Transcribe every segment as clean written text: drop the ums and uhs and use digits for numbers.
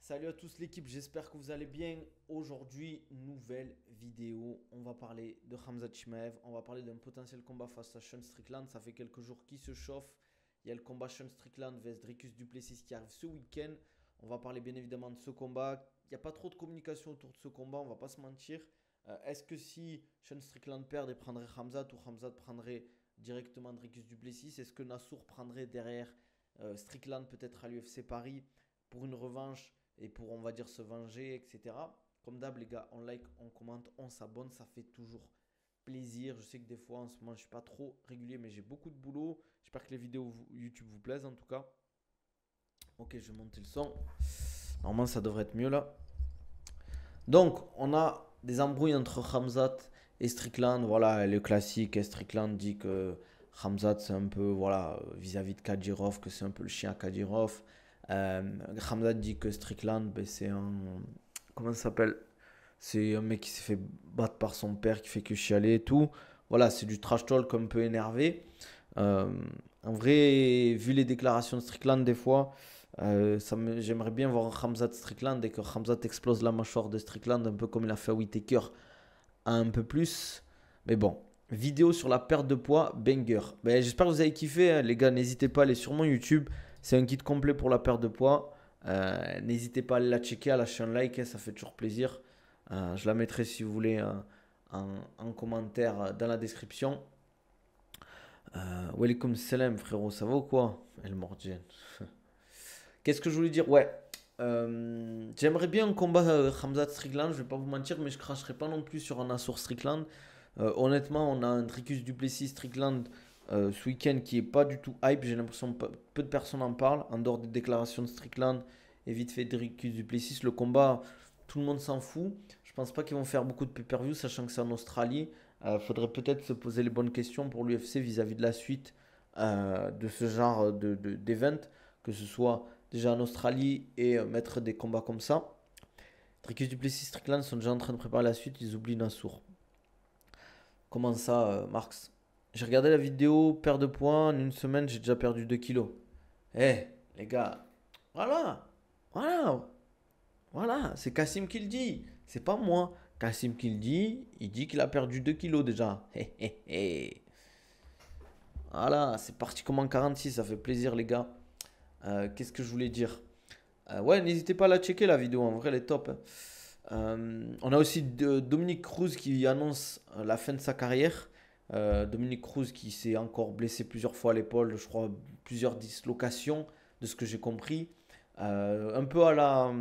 Salut à tous l'équipe, j'espère que vous allez bien. Aujourd'hui, nouvelle vidéo. On va parler de Khamzat Chimaev. On va parler d'un potentiel combat face à Sean Strickland. Ça fait quelques jours qu'il se chauffe. Il y a le combat Sean Strickland vs Dricus du Plessis qui arrive ce week-end. On va parler bien évidemment de ce combat. Il n'y a pas trop de communication autour de ce combat, on va pas se mentir. Est-ce que si Sean Strickland perd, il prendrait Khamzat ou Khamzat prendrait directement Dricus du Plessis? Est-ce que Nassour prendrait derrière Strickland peut-être à l'UFC Paris pour une revanche et pour, on va dire, se venger, etc. Comme d'hab, les gars, on like, on commente, on s'abonne, ça fait toujours plaisir. Je sais que des fois, en ce moment, je suis pas trop régulier, mais j'ai beaucoup de boulot. J'espère que les vidéos YouTube vous plaisent, en tout cas. Ok, je vais monter le son. Normalement, ça devrait être mieux, là. Donc, on a des embrouilles entre Khamzat et Strickland. Voilà, le classique. Strickland dit que Khamzat, c'est un peu, voilà, vis-à-vis de Kadyrov, que c'est un peu le chien à Kadyrov. Khamzat dit que Strickland, ben, c'est un. Comment ça s'appelle? C'est un mec qui s'est fait battre par son père, qui fait que chialer et tout. Voilà, c'est du trash talk un peu énervé. Euh, En vrai, vu les déclarations de Strickland, des fois, j'aimerais bien voir Khamzat Strickland et que Khamzat explose la mâchoire de Strickland, un peu comme il a fait à Whittaker, un peu plus. Mais bon, vidéo sur la perte de poids, banger. Ben, j'espère que vous avez kiffé, hein, les gars. N'hésitez pas à aller sur mon YouTube. C'est un kit complet pour la perte de poids. N'hésitez pas à aller la checker, à lâcher un like, hein, ça fait toujours plaisir. Je la mettrai si vous voulez en commentaire dans la description. Welcome salam frérot, ça va ou quoi? El Mordien. Qu'est-ce que je voulais dire? Ouais. J'aimerais bien un combat Khamzat Strickland, je vais pas vous mentir, mais je cracherai pas non plus sur un Assour Strickland. Honnêtement, on a un Dricus Duplessis Strickland ce week-end qui est pas du tout hype. J'ai l'impression que peu de personnes en parlent, en dehors des déclarations de Strickland et vite fait Dricus Duplessis. Le combat, tout le monde s'en fout. Je pense pas qu'ils vont faire beaucoup de pay-per-view, sachant que c'est en Australie. Faudrait peut-être se poser les bonnes questions pour l'UFC vis-à-vis de la suite de ce genre d'event, que ce soit déjà en Australie et mettre des combats comme ça. Dricus Duplessis et Strickland sont déjà en train de préparer la suite, ils oublient Nassour. Comment ça, Marx? J'ai regardé la vidéo, perte de poids, en une semaine j'ai déjà perdu 2 kilos. Eh, les gars, voilà, voilà, voilà, c'est Kassim qui le dit, c'est pas moi. Kassim qui le dit, il dit qu'il a perdu 2 kilos déjà. Hé, hé, hé. Voilà, c'est parti comme en 46, ça fait plaisir les gars. Qu'est-ce que je voulais dire? Ouais, n'hésitez pas à la checker la vidéo, en vrai elle est top, hein. On a aussi Dominique Cruz qui annonce la fin de sa carrière. Dominique Cruz qui s'est encore blessé plusieurs fois à l'épaule, je crois plusieurs dislocations de ce que j'ai compris. Un peu à la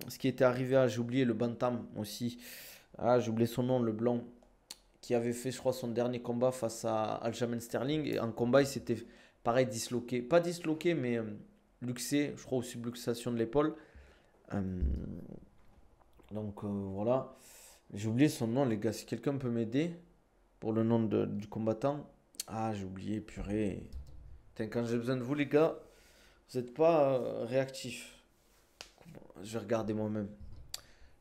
ce qui était arrivé à, j'ai oublié le Bantam aussi. Ah, j'ai oublié son nom, le blanc, qui avait fait, je crois, son dernier combat face à Aljamain Sterling. Et en combat, il s'était pareil disloqué. Pas disloqué, mais luxé, je crois, ou subluxation de l'épaule. Euh, donc voilà. J'ai oublié son nom, les gars. Si quelqu'un peut m'aider pour le nom du combattant. Ah, j'ai oublié, purée. Putain, quand j'ai besoin de vous, les gars, vous n'êtes pas réactifs. Je vais regarder moi-même.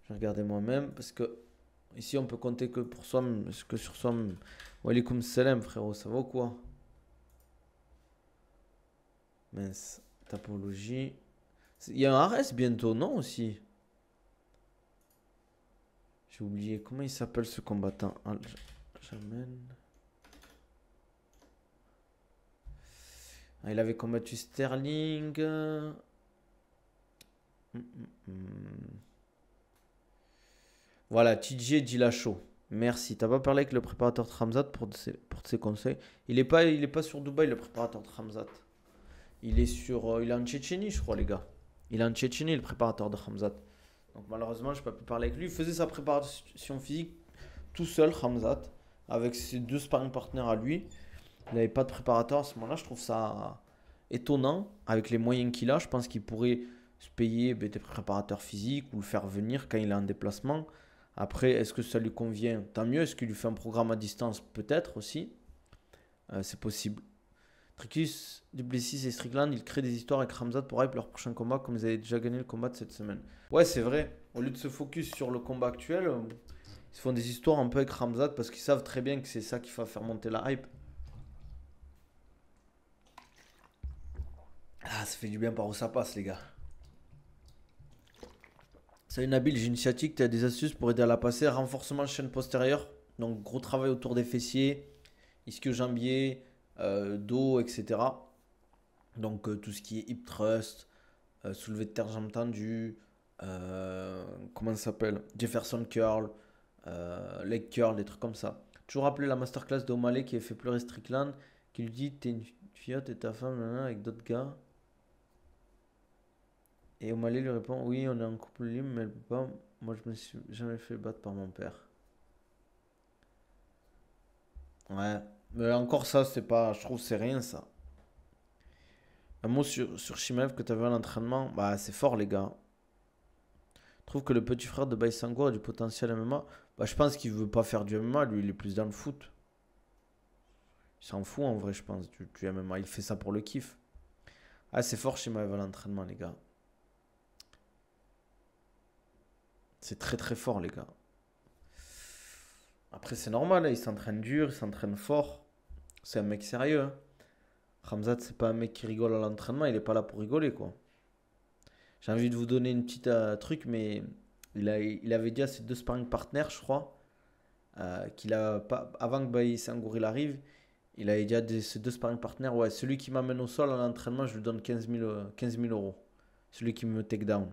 Je vais regarder moi-même parce que ici, on peut compter que pour soi, que sur soi. Walikoum salam, frérot. Ça va ou quoi? Mince. Tapologie. Il y a un Ares bientôt, non aussi? J'ai oublié. Comment il s'appelle ce combattant? Aljamain. Ah, il avait combattu Sterling. Voilà, TJ Dillashaw. Merci. T'as pas parlé avec le préparateur de Ramzat pour ses conseils? Il est pas sur Dubaï, le préparateur de Ramzat. Il est en Tchétchénie, je crois, les gars. Il est en Tchétchénie, le préparateur de Ramzat. Donc malheureusement, je n'ai pas pu parler avec lui. Il faisait sa préparation physique tout seul, Ramzat, avec ses deux sparring partners à lui. Il n'avait pas de préparateur à ce moment-là. Je trouve ça étonnant avec les moyens qu'il a. Je pense qu'il pourrait se payer des préparateurs physiques ou le faire venir quand il est en déplacement. Après, est-ce que ça lui convient? Tant mieux. Est-ce qu'il lui fait un programme à distance? Peut-être aussi. C'est possible. Tricus, Duplessis et Strickland, ils créent des histoires avec Ramzat pour hype leur prochain combat comme ils avaient déjà gagné le combat de cette semaine. Ouais, c'est vrai. Au lieu de se focus sur le combat actuel, ils se font des histoires un peu avec Ramzat parce qu'ils savent très bien que c'est ça qui va faire monter la hype. Ah, ça fait du bien par où ça passe, les gars. Salut Nabil, j'ai une sciatique, tu as des astuces pour aider à la passer. Renforcement chaîne postérieure, donc gros travail autour des fessiers, ischio-jambier, dos, etc. Donc tout ce qui est hip thrust, soulevé de terre jambe tendue, comment ça s'appelle? Jefferson curl, leg curl, des trucs comme ça. Toujours rappeler la masterclass de O'Malley qui a fait pleurer Strickland, qui lui dit t'es une fiotte et ta femme nanana, avec d'autres gars. Et O'Malley lui répond oui, on est en couple libre, mais elle peut pas. Moi, je me suis jamais fait battre par mon père. Ouais, mais encore ça, c'est pas. Je trouve que c'est rien ça. Un mot sur Shimaev que tu avais à l'entraînement, bah c'est fort les gars. Je trouve que le petit frère de Baïsango a du potentiel MMA. Bah, je pense qu'il veut pas faire du MMA, lui il est plus dans le foot. Il s'en fout en vrai, je pense, du MMA. Il fait ça pour le kiff. Ah, c'est fort Shimaev à l'entraînement, les gars. C'est très très fort, les gars. Après, c'est normal, hein, il s'entraîne dur, il s'entraîne fort. C'est un mec sérieux, hein. Ramzat, c'est pas un mec qui rigole à l'entraînement, il est pas là pour rigoler, quoi. J'ai envie de vous donner une petite truc, mais il avait dit à ses deux sparring partners, je crois, qu'il a pas, avant que Baïs Sangour il arrive, il avait dit à ses deux sparring partners, ouais, celui qui m'amène au sol à l'entraînement, je lui donne 15 000 euros. Celui qui me take down.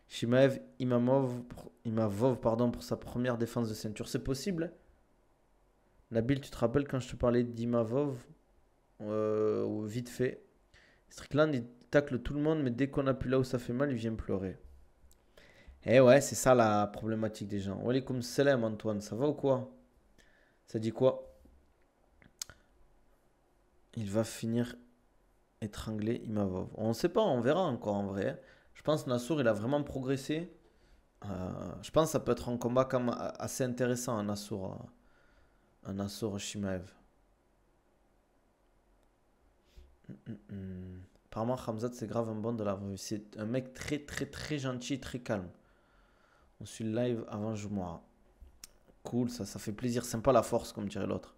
Shimaev Imavov, pardon, pour sa première défense de ceinture. C'est possible, hein. Nabil, tu te rappelles quand je te parlais d'Imavov, vite fait. Strickland, il tacle tout le monde, mais dès qu'on appuie là où ça fait mal, il vient pleurer. Eh ouais, c'est ça la problématique des gens. Walaikum salam Antoine, ça va ou quoi? Ça dit quoi? Il va finir étranglé Imavov. On ne sait pas, on verra encore en vrai. Je pense que Nassour, il a vraiment progressé. Je pense que ça peut être un combat quand même assez intéressant, un Nassour Shimaev. Apparemment, Khamzat, c'est grave un bon de la revue. C'est un mec très, très, très gentil, très calme. On suit le live avant Jumwa. Cool, ça fait plaisir. Sympa la force, comme dirait l'autre.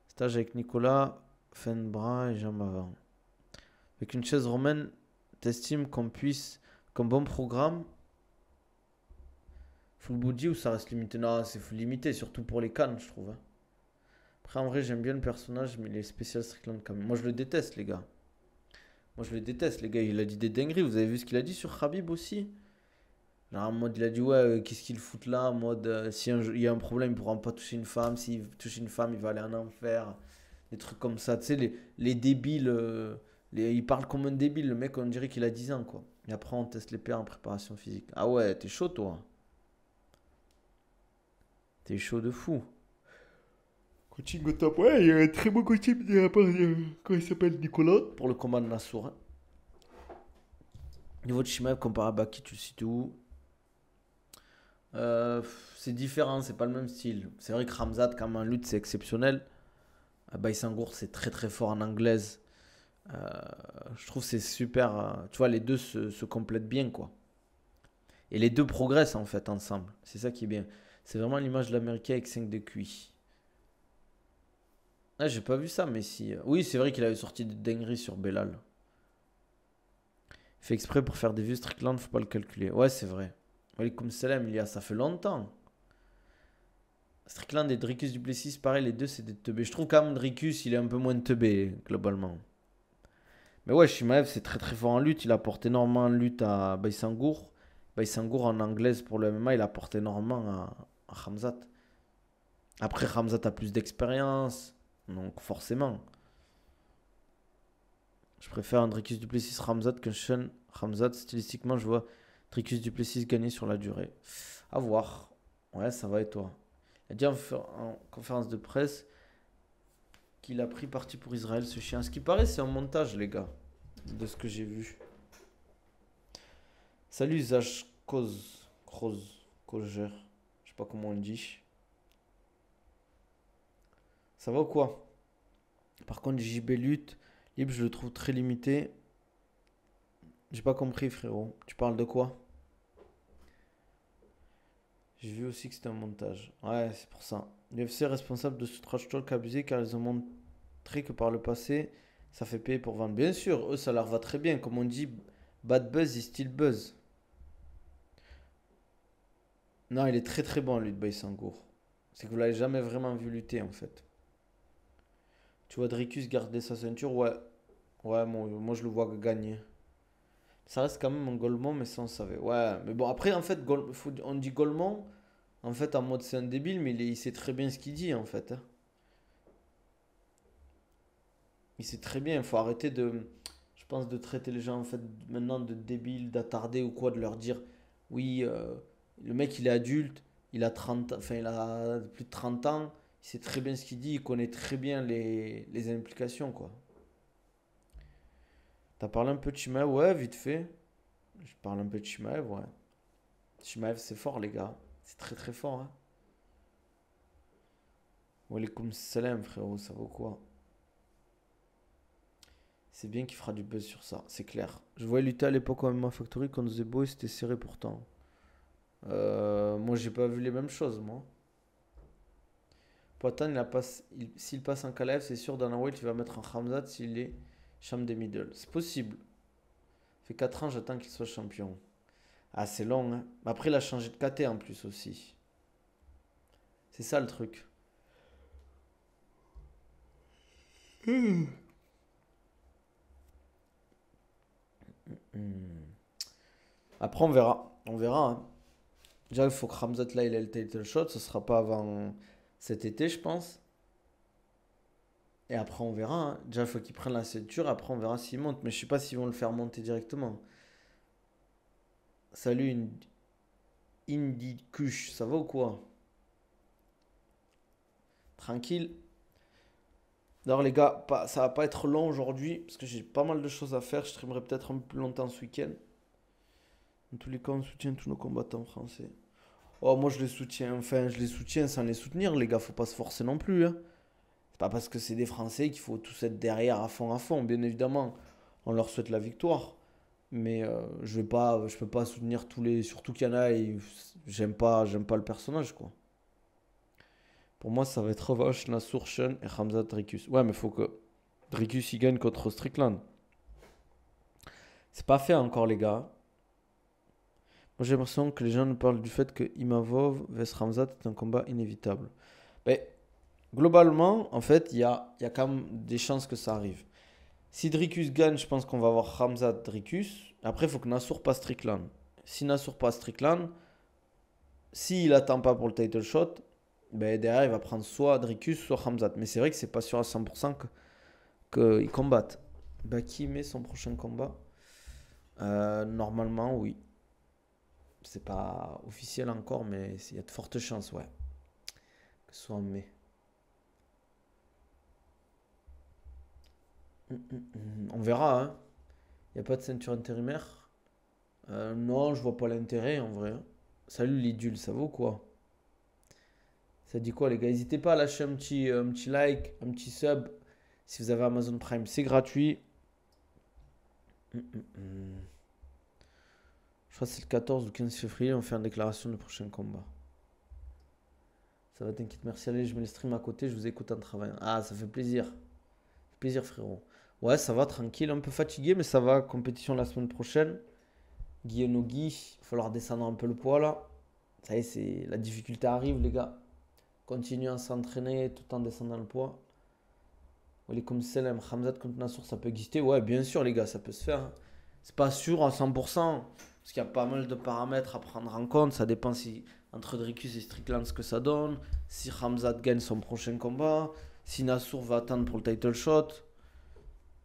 Stage avec Nicolas, fin de bras et jambes avant. Avec une chaise romaine, t'estimes qu'on puisse, comme bon programme, full body ou ça reste limité? Non, c'est full limité, surtout pour les cannes, je trouve, hein. Après, en vrai, j'aime bien le personnage, mais il est spécial Strickland quand même. Moi, je le déteste, les gars. Moi, je le déteste, les gars. Il a dit des dingueries. Vous avez vu ce qu'il a dit sur Khabib aussi? Genre, en mode, il a dit, ouais, qu'est-ce qu'il fout là? En mode, si il y a un problème, il ne pourra pas toucher une femme. S'il touche une femme, il va aller en enfer. Des trucs comme ça. Tu sais, les débiles. Il parle comme un débile. Le mec, on dirait qu'il a 10 ans, quoi. Et après, on teste les paires en préparation physique. Ah ouais, t'es chaud, toi. T'es chaud de fou. Coaching au top. Ouais, il y a un très beau coaching de la part de. Comment il s'appelle, Nicolas? Pour le combat de Nassour, hein. Niveau de Shimaev comparé à Baki, tu le cites où? Euh, c'est différent, c'est pas le même style. C'est vrai que Ramzat, quand même, en lutte, c'est exceptionnel. Baïsangour, c'est très très fort en anglaise. Euh, je trouve que c'est super. Tu vois, les deux se complètent bien, quoi. Et les deux progressent en fait ensemble. C'est ça qui est bien. C'est vraiment l'image de l'américain avec 5 de QI. Ah, j'ai pas vu ça, mais si. Oui, c'est vrai qu'il avait sorti des dingueries sur Belal. Il fait exprès pour faire des vues Strickland, faut pas le calculer. Ouais, c'est vrai. Walaikum salam, ça fait longtemps. Strickland et Dricus Duplessis, pareil, les deux c'est des teubés. Je trouve quand même Dricus, il est un peu moins teubé, globalement. Mais ouais, Shimaev, c'est très très fort en lutte. Il apporte énormément en lutte à Baïsangour. Baïsangour en anglaise pour le MMA, il apporte énormément à Khamzat. Après, Khamzat a plus d'expérience, donc forcément. Je préfère un Dricus Duplessis Khamzat qu'un Sean Khamzat. Stylistiquement, je vois Dricus Duplessis gagner sur la durée. À voir. Ouais, ça va et toi? Il a dit en conférence de presse qu'il a pris parti pour Israël, ce chien. Ce qui paraît, c'est un montage, les gars, de ce que j'ai vu. Salut Zach Kozer. Je sais pas comment on le dit. Ça va ou quoi? Par contre, JB Lutte, libre, je le trouve très limité. J'ai pas compris, frérot. Tu parles de quoi? J'ai vu aussi que c'était un montage. Ouais, c'est pour ça. L'UFC est responsable de ce trash talk abusé car ils ont montré que par le passé, ça fait payer pour vendre. Bien sûr, eux, ça leur va très bien. Comme on dit, Bad buzz, il still buzz. Non, il est très très bon, lui, de Baïsangour. C'est que vous l'avez jamais vraiment vu lutter, en fait. Tu vois Dricus garder sa ceinture, ouais. Ouais, moi je le vois gagner. Ça reste quand même un Golemon, mais ça on savait. Ouais, mais bon, après, en fait, on dit Golemon, en fait, en mode c'est un débile, mais il sait très bien ce qu'il dit, en fait, hein. Il sait très bien, il faut arrêter de, je pense, de traiter les gens, en fait, maintenant de débiles, d'attardés ou quoi, de leur dire, oui, le mec, il est adulte, il a 30, enfin, il a plus de 30 ans, il sait très bien ce qu'il dit, il connaît très bien les implications, quoi. T'as parlé un peu de Chimaev, ouais, vite fait. Je parle un peu de Chimaev, ouais. Chimaev, c'est fort, les gars. C'est très très fort, hein. Walaikum salam, frérot, ça vaut quoi? C'est bien qu'il fera du buzz sur ça, c'est clair. Je voyais lutter à l'époque au MMA Factory contre The Boy, c'était serré pourtant. Moi, j'ai pas vu les mêmes choses, moi. Poatan, s'il passe en Kalev, c'est sûr, Dana White, il va mettre un Khamzat s'il est champ des middle. C'est possible. Ça fait 4 ans, j'attends qu'il soit champion. Ah, c'est long, hein. Mais après, il a changé de KT en plus aussi. C'est ça le truc. Hmm. Après, on verra. On verra, hein. Déjà, il faut que Ramzat là, il ait le title shot. Ce sera pas avant cet été, je pense. Et après, on verra, hein. Déjà, il faut qu'il prenne la ceinture. Après, on verra s'il monte. Mais je sais pas s'ils vont le faire monter directement. Salut, une Indie Kush. Ça va ou quoi? Tranquille. D'ailleurs, les gars, ça va pas être long aujourd'hui. Parce que j'ai pas mal de choses à faire. Je streamerai peut-être un peu plus longtemps ce week-end. Dans tous les cas, on soutient tous nos combattants français. Oh, moi, je les soutiens. Enfin, je les soutiens sans les soutenir, les gars. Faut pas se forcer non plus, hein. C'est pas parce que c'est des Français qu'il faut tous être derrière à fond, à fond. Bien évidemment, on leur souhaite la victoire. Mais je peux pas soutenir tous les. Surtout qu'il y en a et j'aime pas le personnage, quoi. Pour moi, ça va être revanche, Nassour, Sean et Hamza Dricus. Ouais, mais faut que Dricus il gagne contre Strickland. C'est pas fait encore, les gars. Moi, j'ai l'impression que les gens nous parlent du fait que Imavov vs Hamzat est un combat inévitable. Mais globalement, en fait, il y a quand même des chances que ça arrive. Si Dricus gagne, je pense qu'on va avoir Hamzat Dricus. Après, il faut que Nassour passe Strickland. Si Nassour passe Strickland, s'il attend pas pour le title shot, ben derrière, il va prendre soit Dricus, soit Hamzat. Mais c'est vrai que c'est pas sûr à 100% qu'ils combattent. Bah, qui met son prochain combat? Normalement, oui. C'est pas officiel encore, mais il y a de fortes chances, ouais. Que ce soit en mai. On verra, hein. Il n'y a pas de ceinture intérimaire. Non, je vois pas l'intérêt en vrai, hein. Salut l'idule, ça vaut quoi? Ça dit quoi les gars? N'hésitez pas à lâcher un petit like, un petit sub. Si vous avez Amazon Prime, c'est gratuit. Hum, hum, hum. Je crois que c'est le 14 ou 15 février, on fait une déclaration du prochain combat. Ça va, t'inquiète, merci. Allez, je mets le stream à côté, je vous écoute en travaillant. Ah, ça fait plaisir. Ça fait plaisir, frérot. Ouais, ça va, tranquille, un peu fatigué, mais ça va. Compétition la semaine prochaine. Guy et Guy, il va falloir descendre un peu le poids là. Ça y est, la difficulté arrive, les gars. Continuez à s'entraîner tout en descendant le poids. Comme Selem, Hamzat contre Nassour, ça peut exister. Ouais, bien sûr, les gars, ça peut se faire, hein. C'est pas sûr à 100%, parce qu'il y a pas mal de paramètres à prendre en compte. Ça dépend si entre Dricus et Strickland ce que ça donne. Si Hamzat gagne son prochain combat. Si Nassour va attendre pour le title shot.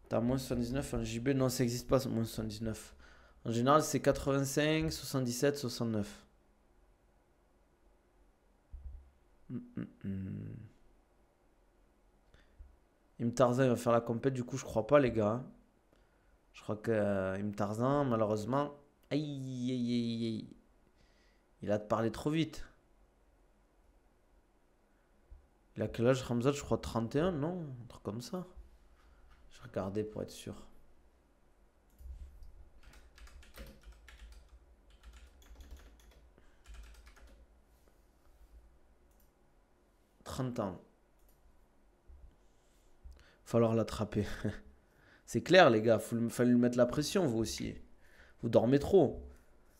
T'as moins 79 en JB. Non, ça n'existe pas, moins 79. En général, c'est 85, 77, 69. Im Tarzan il va faire la compète, du coup, je crois pas, les gars, hein. Je crois que Im Tarzan, malheureusement, aïe, aïe, aïe, aïe, il a parlé trop vite. Il a quel âge, Ramzat? Je crois 31, non? Un truc comme ça. Je vais regarder pour être sûr. 30 ans. Falloir l'attraper. C'est clair, les gars. Fallait lui mettre la pression, vous aussi. Vous dormez trop.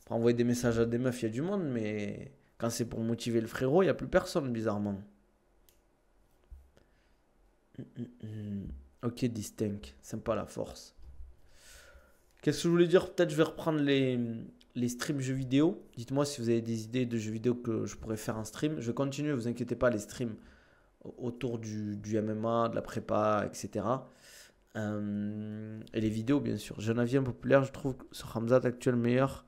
Pour envoyer des messages à des meufs, il y a du monde, mais quand c'est pour motiver le frérot, il n'y a plus personne, bizarrement. Ok, distinct. Sympa la force. Qu'est-ce que je voulais dire? Peut-être je vais reprendre les streams jeux vidéo. Dites-moi si vous avez des idées de jeux vidéo que je pourrais faire en stream. Je vais continuer, vous inquiétez pas, les streams autour du MMA, de la prépa, etc. Et les vidéos, bien sûr. J'ai un avis impopulaire, je trouve que ce Hamzat actuel meilleur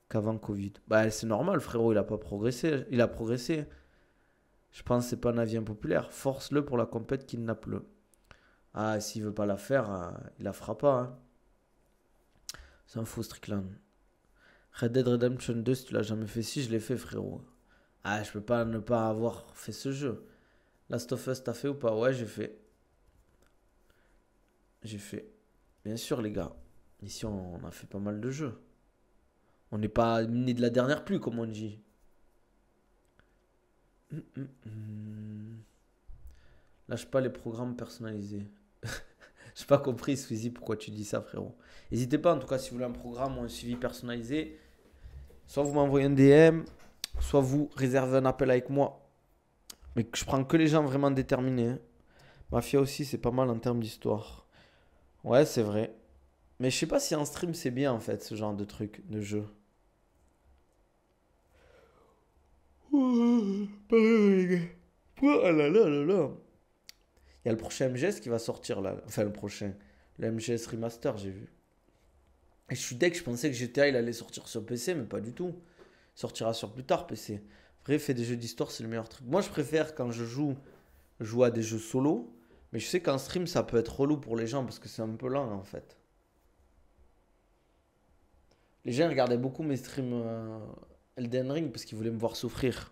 qu'avant Covid. Bah, c'est normal, frérot, il a pas progressé. Il a progressé. Je pense que c'est pas un avis impopulaire. Force-le pour la compète qu'il n'a plus. Ah, s'il veut pas la faire, il la fera pas. Hein. C'est un faux Strickland. Red Dead Redemption 2, si tu l'as jamais fait, si je l'ai fait, frérot. Ah, je peux pas ne pas avoir fait ce jeu. Last of Us, t'as fait ou pas? Ouais, j'ai fait. J'ai fait. Bien sûr, les gars. Ici, on a fait pas mal de jeux. On n'est pas né de la dernière pluie, comme on dit. Lâche pas les programmes personnalisés. J'ai pas compris, Squeezie, pourquoi tu dis ça, frérot. N'hésitez pas, en tout cas, si vous voulez un programme ou un suivi personnalisé, soit vous m'envoyez un DM, soit vous réservez un appel avec moi. Mais je prends que les gens vraiment déterminés. Hein. Mafia aussi, c'est pas mal en termes d'histoire. Ouais, c'est vrai. Mais je sais pas si en stream c'est bien en fait, ce genre de truc, de jeu. Oh là là là là. Il y a le prochain MGS qui va sortir là. Enfin, le prochain. Le MGS Remaster, j'ai vu. Et je suis deg, je pensais que GTA il allait sortir sur PC, mais pas du tout. Il sortira sur plus tard PC. Vrai, fait des jeux d'histoire, c'est le meilleur truc. Moi, je préfère quand je joue à des jeux solo. Mais je sais qu'en stream, ça peut être relou pour les gens parce que c'est un peu lent en fait. Les gens regardaient beaucoup mes streams Elden Ring parce qu'ils voulaient me voir souffrir.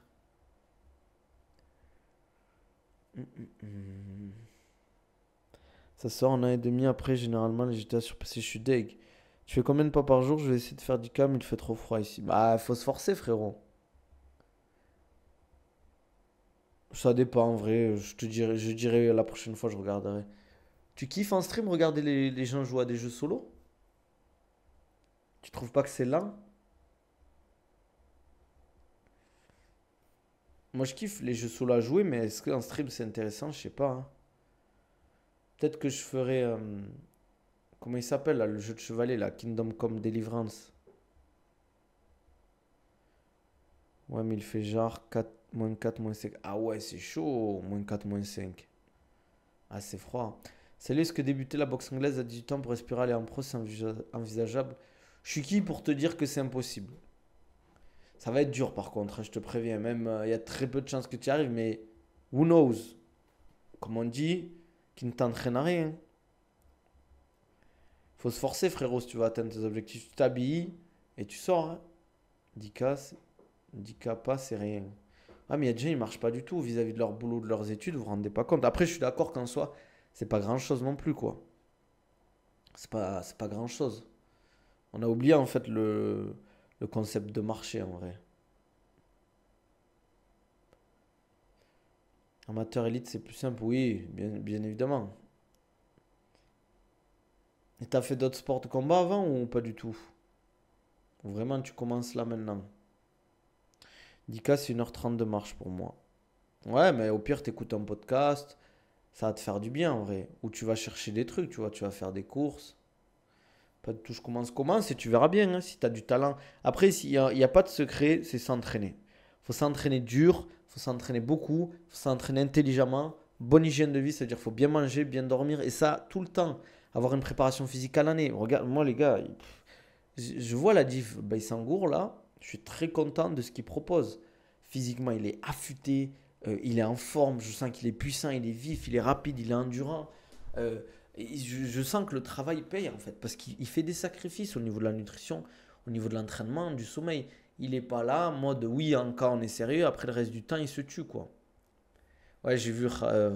Ça sort un an et demi après, généralement, les GTA sur PC, je suis deg. Tu fais combien de pas par jour? Je vais essayer de faire du cam, il fait trop froid ici. Bah, faut se forcer, frérot. Ça dépend, en vrai. Je dirai la prochaine fois, je regarderai. Tu kiffes en stream regarder les gens jouer à des jeux solo? Tu trouves pas que c'est lent? Moi, je kiffe les jeux solo à jouer, mais est-ce qu'en stream c'est intéressant? Je sais pas. Hein. Peut-être que je ferai. Comment il s'appelle là, le jeu de chevalet, là, Kingdom Come Deliverance. Ouais, mais il fait genre 4, -4, -5. Ah ouais, c'est chaud, -4, -5. Ah, c'est froid. Salut, est-ce que débuter la boxe anglaise à 18 ans pour espérer aller en pro, c'est envisageable? Je suis qui pour te dire que c'est impossible? Ça va être dur par contre, hein, je te préviens. Même, il y a très peu de chances que tu y arrives, mais who knows? Comme on dit, qui ne t'entraîne à rien. Faut se forcer, frérot, si tu veux atteindre tes objectifs. Tu t'habilles et tu sors. Hein. 10K pas, c'est rien. Ah, mais il y a des gens, ils marchent pas du tout vis-à-vis de leur boulot, de leurs études, vous vous rendez pas compte. Après, je suis d'accord qu'en soi, c'est pas grand chose non plus, quoi. C'est pas grand chose. On a oublié en fait le concept de marché en vrai. Amateur élite, c'est plus simple, oui, bien évidemment. Et t'as fait d'autres sports de combat avant ou pas du tout? Ou vraiment, tu commences là maintenant? 10K, c'est 1h30 de marche pour moi. Ouais, mais au pire, t'écoutes un podcast, ça va te faire du bien en vrai. Ou tu vas chercher des trucs, tu vois, tu vas faire des courses. Pas de tout, je commence et tu verras bien hein, si tu as du talent. Après, il y a pas de secret, c'est s'entraîner. Faut s'entraîner dur, faut s'entraîner beaucoup, faut s'entraîner intelligemment. Bonne hygiène de vie, c'est-à-dire faut bien manger, bien dormir et ça tout le temps. Avoir une préparation physique à l'année. Regarde, moi les gars, je vois la diff Baïsangour là, je suis très content de ce qu'il propose. Physiquement, il est affûté, il est en forme, je sens qu'il est puissant, il est vif, il est rapide, il est endurant. Euh, et je sens que le travail paye en fait, parce qu'il fait des sacrifices au niveau de la nutrition, au niveau de l'entraînement, du sommeil. Il n'est pas là, en mode oui, encore on est sérieux, après le reste du temps il se tue quoi. Ouais, j'ai vu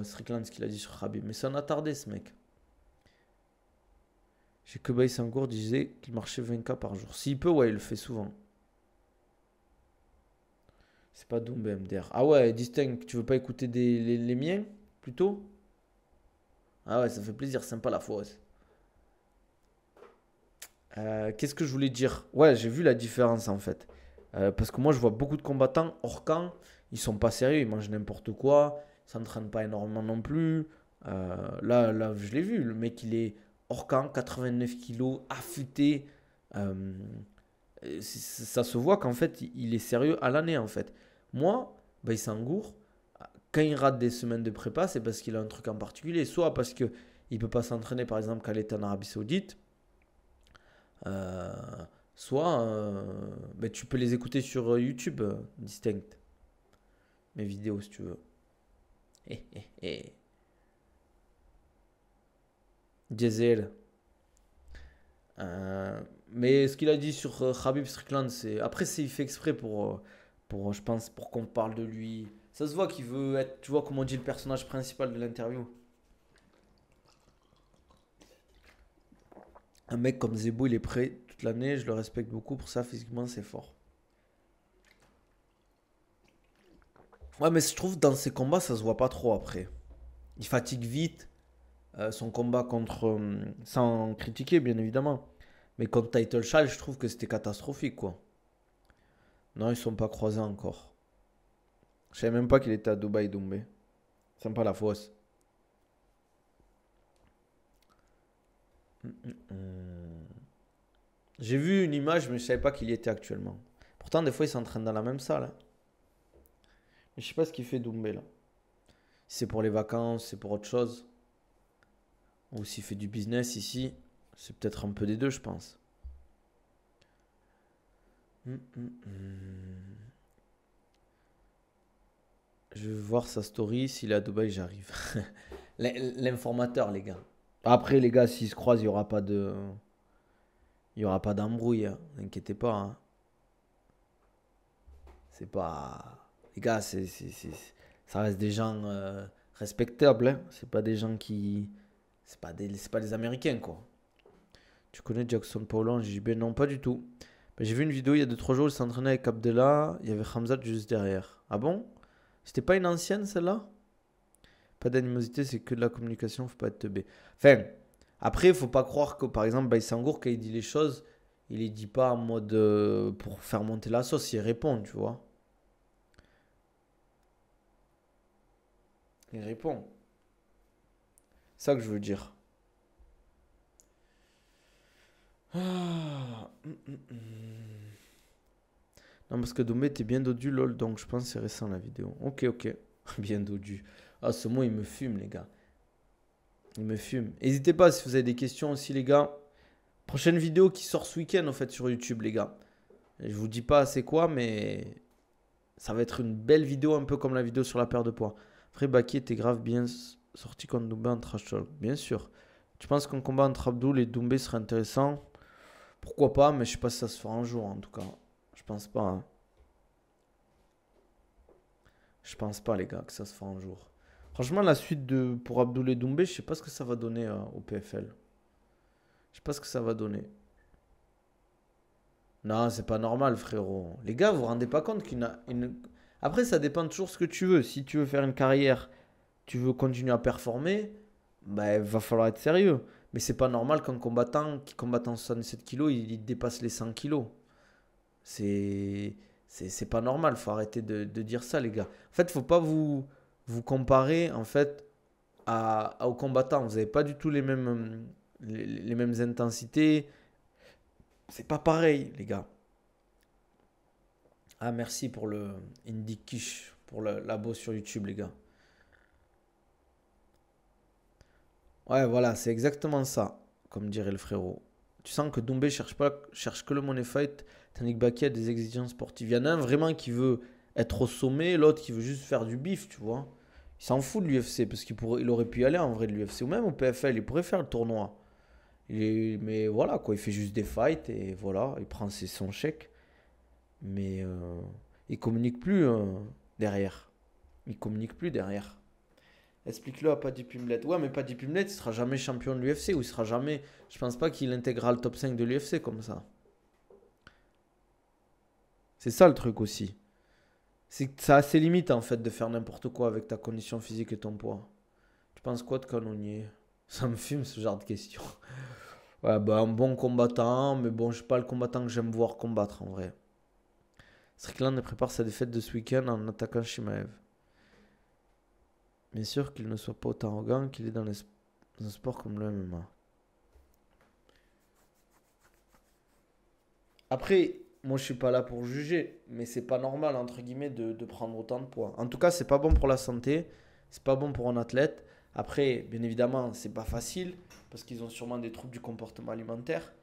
Strickland ce qu'il a dit sur Khabib, mais c'est un attardé ce mec. J'ai que Baïsangour disait qu'il marchait 20K par jour. S'il peut, ouais, il le fait souvent. C'est pas Doom BMDR. Ah ouais, Distinct, tu veux pas écouter les miens plutôt? Ah ouais, ça fait plaisir, sympa la fausse. Qu'est-ce que je voulais dire? Ouais, j'ai vu la différence en fait. Parce que moi, je vois beaucoup de combattants hors camp, ils sont pas sérieux, ils mangent n'importe quoi, ils s'entraînent pas énormément non plus. Là, je l'ai vu, le mec, il est hors camp, 89 kilos, affûté. Euh, Ça se voit qu'en fait, il est sérieux à l'année en fait. Moi, bah, il s'engoure. Quand il rate des semaines de prépa, c'est parce qu'il a un truc en particulier. Soit parce qu'il ne peut pas s'entraîner, par exemple, quand il est en Arabie Saoudite. Euh, soit bah, tu peux les écouter sur YouTube, Distinct. Mes vidéos, si tu veux. Eh, eh, eh. Diesel. Mais ce qu'il a dit sur Khabib Strickland, c'est. Après, il fait exprès je pense, pour qu'on parle de lui. Ça se voit qu'il veut être. Tu vois, comment on dit le personnage principal de l'interview. Un mec comme Zebo, il est prêt toute l'année. Je le respecte beaucoup pour ça. Physiquement, c'est fort. Ouais, mais je trouve dans ses combats, ça se voit pas trop après. Il fatigue vite. Son combat contre. Sans critiquer, bien évidemment. Mais contre Title Child, je trouve que c'était catastrophique, quoi. Non, ils sont pas croisés encore. Je savais même pas qu'il était à Dubaï, Doumbé. Sympa la fosse. J'ai vu une image, mais je savais pas qu'il y était actuellement. Pourtant, des fois, il s'entraîne dans la même salle, hein. Mais je sais pas ce qu'il fait Doumbé là. Si c'est pour les vacances, c'est pour autre chose. Ou s'il fait du business ici. C'est peut-être un peu des deux, je pense. Je vais voir sa story. S'il est à Dubaï, j'arrive. L'informateur, les gars. Après, les gars, s'ils se croisent, il y aura pas d'embrouille, hein. N'inquiétez pas, hein. C'est pas. Les gars, ça reste des gens respectables, hein. C'est pas des gens qui. C'est pas des Américains, quoi. Tu connais Jackson Paulo, JB? Non, pas du tout. Ben, j'ai vu une vidéo il y a 2 3 jours, il s'entraînait avec Abdallah, il y avait Hamzat juste derrière. Ah bon? C'était pas une ancienne celle-là? Pas d'animosité, c'est que de la communication, faut pas être teubé. Enfin, après, faut pas croire que par exemple, Baïsangour, quand il dit les choses, il les dit pas en mode pour faire monter la sauce, il répond, tu vois. Il répond. C'est ça que je veux dire. Ah, Non, parce que Dombé était bien dodu, lol, donc je pense que c'est récent la vidéo. Ok, ok. Bien dodu. Ah, ce mot, il me fume, les gars. Il me fume. N'hésitez pas si vous avez des questions aussi, les gars. Prochaine vidéo qui sort ce week-end, en fait, sur YouTube, les gars. Je vous dis pas c'est quoi, mais ça va être une belle vidéo, un peu comme la vidéo sur la paire de poids. Après, Baki était grave bien sorti contre Doumbé en trash talk. Bien sûr. Tu penses qu'un combat entre Abdul et Doumbé serait intéressant? Pourquoi pas, mais je sais pas si ça se fera un jour, en tout cas. Je pense pas, hein. Je pense pas, les gars, que ça se fera un jour. Franchement, la suite pour Abdul et Doumbé, je sais pas ce que ça va donner au PFL. Je sais pas ce que ça va donner. Non, c'est pas normal, frérot. Les gars, vous vous rendez pas compte qu'une... Après, ça dépend toujours ce que tu veux. Si tu veux faire une carrière, tu veux continuer à performer, bah, il va falloir être sérieux. Mais c'est pas normal qu'un combattant qui combatte en 77 kilos, il dépasse les 100 kilos. C'est... C'est pas normal, faut arrêter de dire ça, les gars. En fait, faut pas vous comparer, en fait, aux combattants. Vous avez pas du tout les mêmes intensités. C'est pas pareil, les gars. Ah, merci pour le Indie Kish, pour le labo sur YouTube, les gars. Ouais, voilà, c'est exactement ça, comme dirait le frérot. Tu sens que Doumbé cherche que le money fight, tandis que Baki a des exigences sportives. Il y en a un vraiment qui veut être au sommet, l'autre qui veut juste faire du bif, tu vois. Il s'en fout de l'UFC, parce il aurait pu y aller en vrai de l'UFC, ou même au PFL, il pourrait faire le tournoi. Mais voilà, quoi, il fait juste des fights, et voilà, il prend son chèque. Mais il communique plus derrière. Il communique plus derrière. Explique-le à Paddy Pimblett. Ouais, mais Paddy Pimblett, il sera jamais champion de l'UFC ou il sera jamais. Je pense pas qu'il intégrera le top 5 de l'UFC comme ça. C'est ça le truc aussi. C'est que ça a ses limites en fait de faire n'importe quoi avec ta condition physique et ton poids. Tu penses quoi de canonnier? Ça me fume ce genre de questions. Ouais, bah, un bon combattant, mais bon, je suis pas le combattant que j'aime voir combattre en vrai. Strickland prépare sa défaite de ce week-end en attaquant Shimaev. Bien sûr qu'il ne soit pas autant arrogant qu'il est dans un sport comme le MMA. Après, moi je suis pas là pour juger, mais c'est pas normal entre guillemets de prendre autant de poids. En tout cas, c'est pas bon pour la santé, c'est pas bon pour un athlète. Après, bien évidemment, c'est pas facile parce qu'ils ont sûrement des troubles du comportement alimentaire.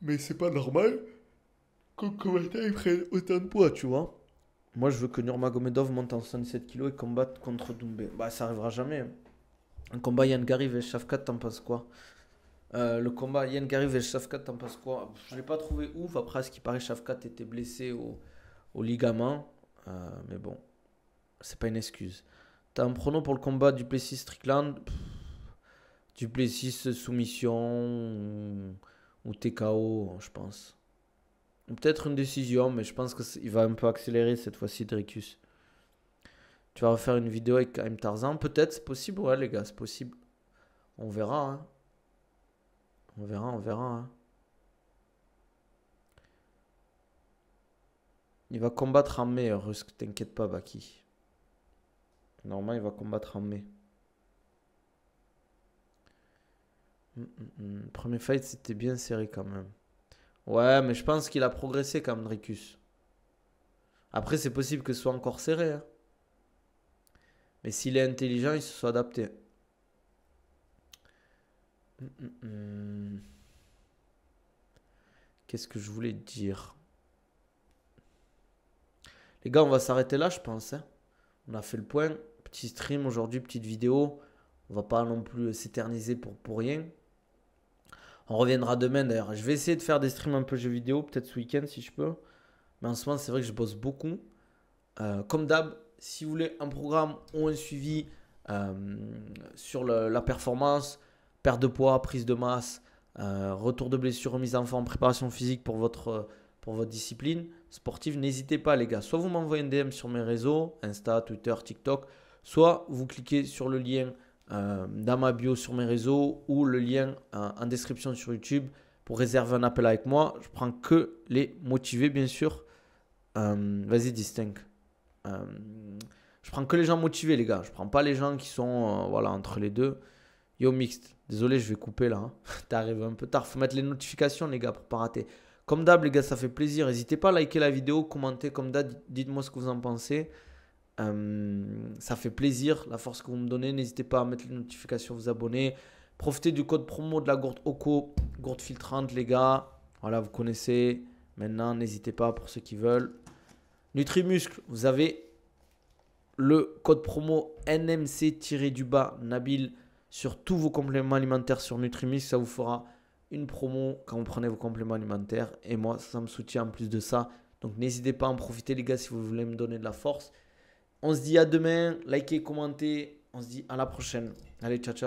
Mais c'est pas normal qu'un combattant il prenne autant de poids, tu vois. Moi, je veux que Nurmagomedov monte en 67 kilos et combatte contre Doumbé. Bah, ça arrivera jamais, hein. Un combat Yann Gary vs Shafkat, t'en penses quoi? Le combat Yann Gary vs Shafkat, t'en penses quoi? Je l'ai pas trouvé ouf. Après, à ce qui paraît, Shafkat était blessé au ligament. Mais bon, c'est pas une excuse. T'as un prono pour le combat Duplessis-Strickland? Duplessis soumission ou TKO, je pense. Ou peut-être une décision, mais je pense qu'il va un peu accélérer cette fois-ci, Dricus. Tu vas refaire une vidéo avec Karim Tarzan? Peut-être, c'est possible, ouais, les gars, c'est possible. On verra, hein. On verra, on verra, hein. Il va combattre en mai, Rusk, t'inquiète pas, Baki. Normalement, il va combattre en mai. Premier fight, c'était bien serré quand même. Ouais, mais je pense qu'il a progressé quand même, Dricus. Après, c'est possible que ce soit encore serré, hein. Mais s'il est intelligent, il se soit adapté. Qu'est-ce que je voulais dire? Les gars, on va s'arrêter là, je pense, hein. On a fait le point. Petit stream aujourd'hui, petite vidéo. On va pas non plus s'éterniser pour rien. On reviendra demain d'ailleurs. Je vais essayer de faire des streams un peu jeux vidéo, peut-être ce week-end si je peux. Mais en ce moment, c'est vrai que je bosse beaucoup. Comme d'hab, si vous voulez un programme ou un suivi euh, sur la performance, perte de poids, prise de masse, retour de blessure, remise en forme, préparation physique pour votre discipline sportive, n'hésitez pas les gars. Soit vous m'envoyez un DM sur mes réseaux, Insta, Twitter, TikTok, soit vous cliquez sur le lien dans ma bio sur mes réseaux ou le lien en description sur YouTube pour réserver un appel avec moi. Je prends que les motivés bien sûr. Vas-y, distingue. Euh, je prends que les gens motivés, les gars. Je prends pas les gens qui sont voilà, entre les deux. Yo, mixte. Désolé, je vais couper là, hein. T'es arrivé un peu tard. Faut mettre les notifications, les gars, pour pas rater. Comme d'hab, les gars, ça fait plaisir. N'hésitez pas à liker la vidéo, commenter comme d'hab. Dites-moi ce que vous en pensez. Ça fait plaisir, la force que vous me donnez. N'hésitez pas à mettre les notifications, vous abonner. Profitez du code promo de la gourde OCO, gourde filtrante, les gars. Voilà, vous connaissez. Maintenant, n'hésitez pas pour ceux qui veulent. Nutrimuscle, vous avez le code promo NMC-du-bas Nabil sur tous vos compléments alimentaires sur Nutrimuscle. Ça vous fera une promo quand vous prenez vos compléments alimentaires. Et moi, ça me soutient en plus de ça. Donc n'hésitez pas à en profiter les gars si vous voulez me donner de la force. On se dit à demain, likez, commentez. On se dit à la prochaine. Allez, ciao, ciao.